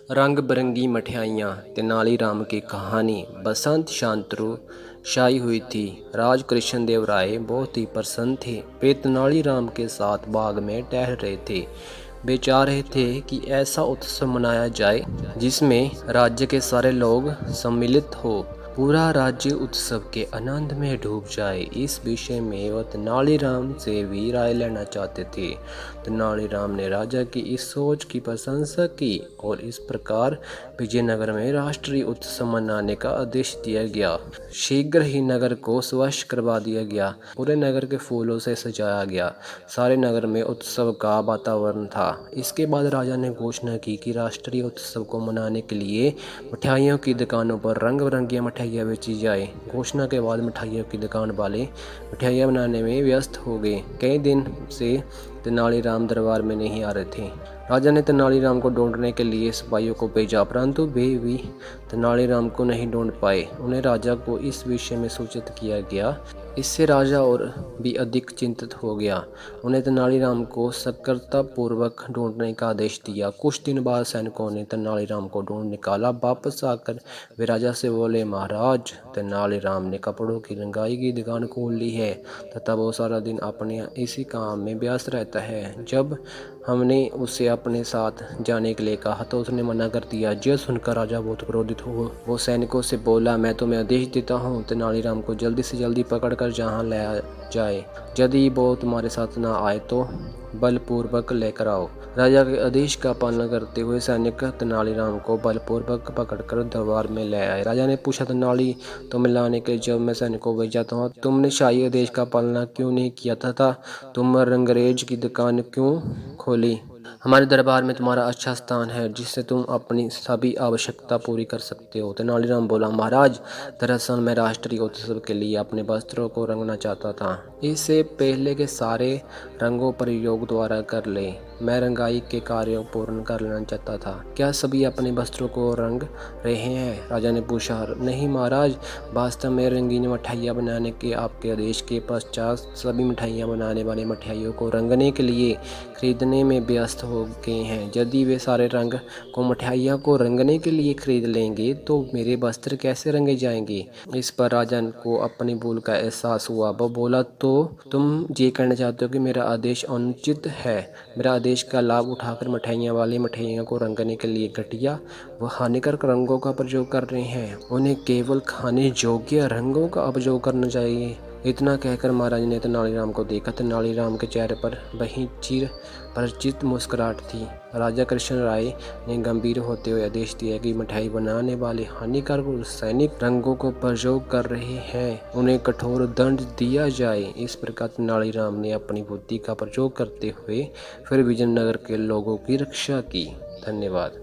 रंग बिरंगी मठियाइयाँ तेनालीराम की कहानी। बसंत शांतनु छाई हुई थी। राज कृष्ण देव राय बहुत ही प्रसन्न थे। वे तेनालीराम के साथ बाग में टहल रहे थे। वे चाह रहे थे कि ऐसा उत्सव मनाया जाए जिसमें राज्य के सारे लोग सम्मिलित हो, पूरा राज्य उत्सव के आनंद में डूब जाए। इस विषय में वह तेनालीराम से भी राय लेना चाहते थे। तेनालीराम ने राजा की इस सोच की प्रशंसा की और इस प्रकार विजयनगर में राष्ट्रीय उत्सव मनाने का आदेश दिया गया। शीघ्र ही नगर को स्वच्छ करवा दिया गया। पूरे नगर के फूलों से सजाया गया। सारे नगर में उत्सव का वातावरण था। इसके बाद राजा ने घोषणा की कि राष्ट्रीय उत्सव को मनाने के लिए मिठाइयों की दुकानों पर रंग बिरंगी मिठाइयाँ बेची जाए। घोषणा के बाद मिठाइयों की दुकान वाले मिठाइयाँ बनाने में व्यस्त हो गए। कई दिन से तेनालीराम दरबार में नहीं आ रहे थे। राजा ने तेनालीराम को ढूंढने के लिए सिपाहियों को भेजा, परंतु वे भी तेनालीराम को नहीं ढूंढ पाए। उन्हें राजा को इस विषय में सूचित किया गया। इससे राजा और भी अधिक चिंतित हो गया। उन्हें तेनालीराम को सतर्कतापूर्वक ढूंढने का आदेश दिया। कुछ दिन बाद सैनिकों ने तेनालीराम को ढूंढ निकाला। वापस आकर वे राजा से बोले, महाराज, तेनालीराम ने कपड़ों की रंगाई की दुकान खोल ली है तथा वो सारा दिन अपने इसी काम में व्यस्त रहता है। जब हमने उसे अपने साथ जाने के लिए कहा तो उसने मना कर दिया। यह सुनकर राजा बहुत क्रोधित हुआ। वो सैनिकों से बोला, मैं तुम्हें आदेश देता हूँ, तेनालीराम को जल्दी से जल्दी पकड़कर जहाँ ले जाए। यदि वो तुम्हारे साथ ना आए तो बलपूर्वक लेकर आओ। राजा के आदेश का पालन करते हुए सैनिक तेनालीराम को बलपूर्वक पकड़कर दरबार में ले आए। राजा ने पूछा, तेनाली, तुम्हें लाने के जब मैं सैनिकों को भेजा था तुमने शाही आदेश का पालन क्यों नहीं किया था? तुम रंगरेज की दुकान क्यों खोली? हमारे दरबार में तुम्हारा अच्छा स्थान है जिससे तुम अपनी सभी आवश्यकता पूरी कर सकते हो। तेनालीराम बोला, महाराज, दरअसल मैं राष्ट्रीय उत्सव के लिए अपने वस्त्रों को रंगना चाहता था। इससे पहले के सारे रंगों प्रयोग द्वारा कर ले। मैं रंगाई के कार्यों पूर्ण कर लेना चाहता था। क्या सभी अपने वस्त्रों को रंग रहे हैं? राजा ने पूछा। नहीं महाराज, वास्तव में रंगीन मिठाइयाँ बनाने के आपके आदेश के पश्चात सभी मिठाइयाँ बनाने वाले मिठाइयों को रंगने के लिए खरीदने में व्यस्त हो गए हैं। यदि वे सारे रंग को मिठाइयों को रंगने के लिए खरीद लेंगे तो मेरे वस्त्र कैसे रंगे जाएंगे? इस पर राजा को अपनी भूल का एहसास हुआ। वह बोला, तो तुम ये कहना चाहते हो कि मेरा आदेश अनुचित है? मेरा आदेश का लाभ उठाकर मिठाइयाँ वाले मिठाइयों को रंगने के लिए घटिया व हानिकारक रंगों का प्रयोग कर रहे हैं। उन्हें केवल खाने योग्य रंगों का प्रयोग करना चाहिए। इतना कहकर महाराज ने तेनालीराम को देखा। तेनालीराम के चेहरे पर वही चिर परिचित मुस्कुराहट थी। राजा कृष्ण राय ने गंभीर होते हुए आदेश दिया कि मिठाई बनाने वाले हानिकारक और रासायनिक रंगों को प्रयोग कर रहे हैं, उन्हें कठोर दंड दिया जाए। इस प्रकार तेनालीराम ने अपनी बुद्धि का प्रयोग करते हुए फिर विजयनगर के लोगों की रक्षा की। धन्यवाद।